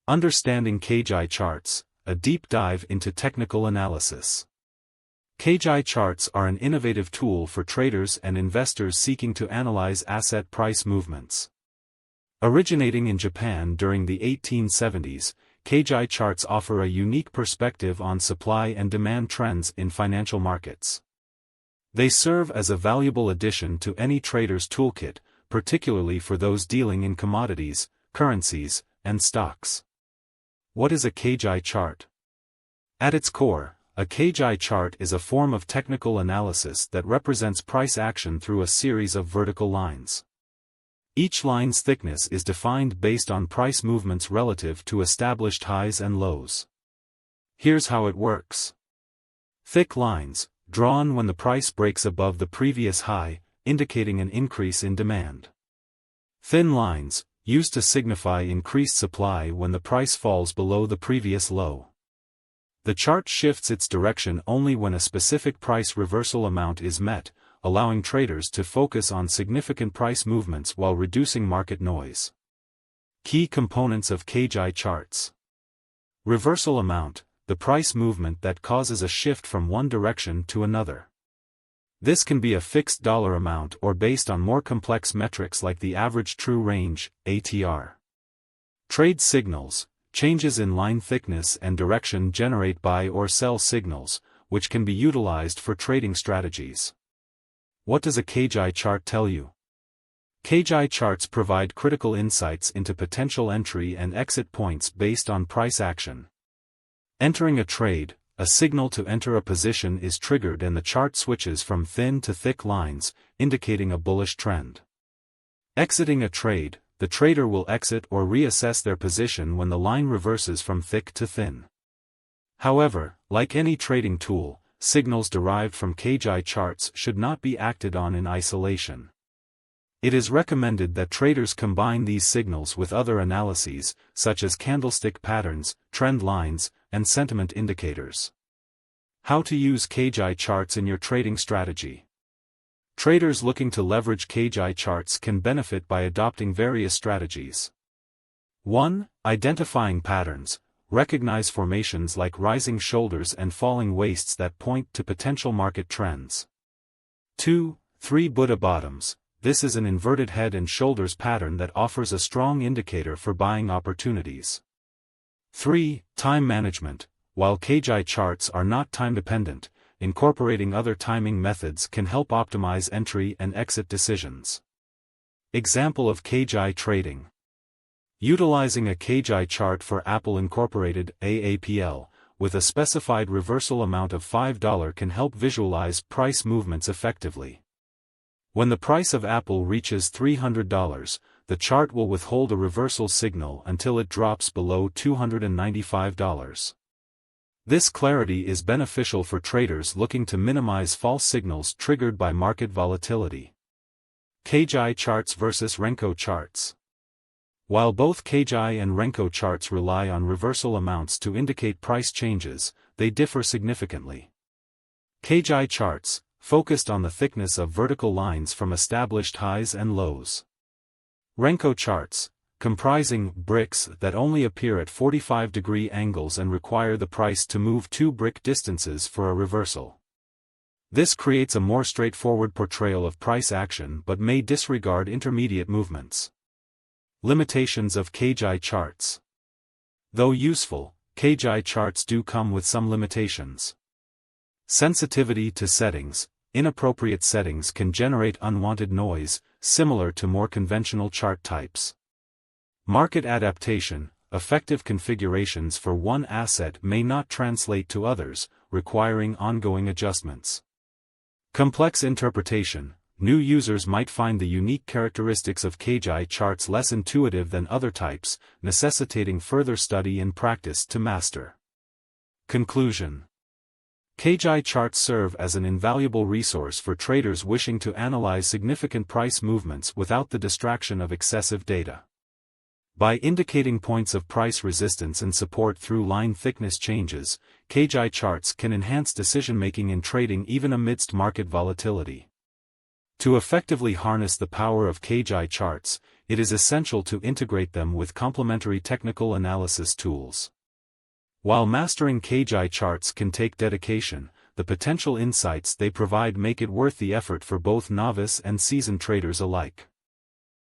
Understanding Kagi charts, a deep dive into technical analysis. Kagi charts are an innovative tool for traders and investors seeking to analyze asset price movements. Originating in Japan during the 1870s, Kagi charts offer a unique perspective on supply and demand trends in financial markets. They serve as a valuable addition to any trader's toolkit, particularly for those dealing in commodities, currencies, and stocks. What is a Kagi chart? At its core, a Kagi chart is a form of technical analysis that represents price action through a series of vertical lines. Each line's thickness is defined based on price movements relative to established highs and lows. Here's how it works. Thick lines, drawn when the price breaks above the previous high, indicating an increase in demand. Thin lines, used to signify increased supply when the price falls below the previous low. The chart shifts its direction only when a specific price reversal amount is met, allowing traders to focus on significant price movements while reducing market noise. Key components of Kagi charts. Reversal amount, the price movement that causes a shift from one direction to another. This can be a fixed dollar amount or based on more complex metrics like the average true range, ATR. Trade signals, changes in line thickness and direction generate buy or sell signals, which can be utilized for trading strategies. What does a Kagi chart tell you? Kagi charts provide critical insights into potential entry and exit points based on price action. Entering a trade, a signal to enter a position is triggered and the chart switches from thin to thick lines, indicating a bullish trend. Exiting a trade, the trader will exit or reassess their position when the line reverses from thick to thin. However, like any trading tool, signals derived from Kagi charts should not be acted on in isolation. It is recommended that traders combine these signals with other analyses, such as candlestick patterns, trend lines, and sentiment indicators. How to use Kagi charts in your trading strategy. Traders looking to leverage Kagi charts can benefit by adopting various strategies. 1. Identifying patterns. Recognize formations like rising shoulders and falling waists that point to potential market trends. 2. 3 Buddha bottoms. This is an inverted head and shoulders pattern that offers a strong indicator for buying opportunities. 3. Time management. While Kagi charts are not time-dependent, incorporating other timing methods can help optimize entry and exit decisions. Example of Kagi trading. Utilizing a Kagi chart for Apple Incorporated (AAPL), with a specified reversal amount of $5 can help visualize price movements effectively. When the price of Apple reaches $300, the chart will withhold a reversal signal until it drops below $295. This clarity is beneficial for traders looking to minimize false signals triggered by market volatility. Kagi charts versus Renko charts. While both Kagi and Renko charts rely on reversal amounts to indicate price changes, they differ significantly. Kagi charts, focused on the thickness of vertical lines from established highs and lows. Renko charts, comprising bricks that only appear at 45-degree angles and require the price to move 2 brick distances for a reversal. This creates a more straightforward portrayal of price action but may disregard intermediate movements. Limitations of Kagi charts. Though useful, Kagi charts do come with some limitations. Sensitivity to settings. Inappropriate settings can generate unwanted noise, similar to more conventional chart types. Market adaptation. Effective configurations for one asset may not translate to others, requiring ongoing adjustments. Complex interpretation. New users might find the unique characteristics of Kagi charts less intuitive than other types, necessitating further study and practice to master. Conclusion. Kagi charts serve as an invaluable resource for traders wishing to analyze significant price movements without the distraction of excessive data. By indicating points of price resistance and support through line thickness changes, Kagi charts can enhance decision-making in trading even amidst market volatility. To effectively harness the power of Kagi charts, it is essential to integrate them with complementary technical analysis tools. While mastering Kagi charts can take dedication, the potential insights they provide make it worth the effort for both novice and seasoned traders alike.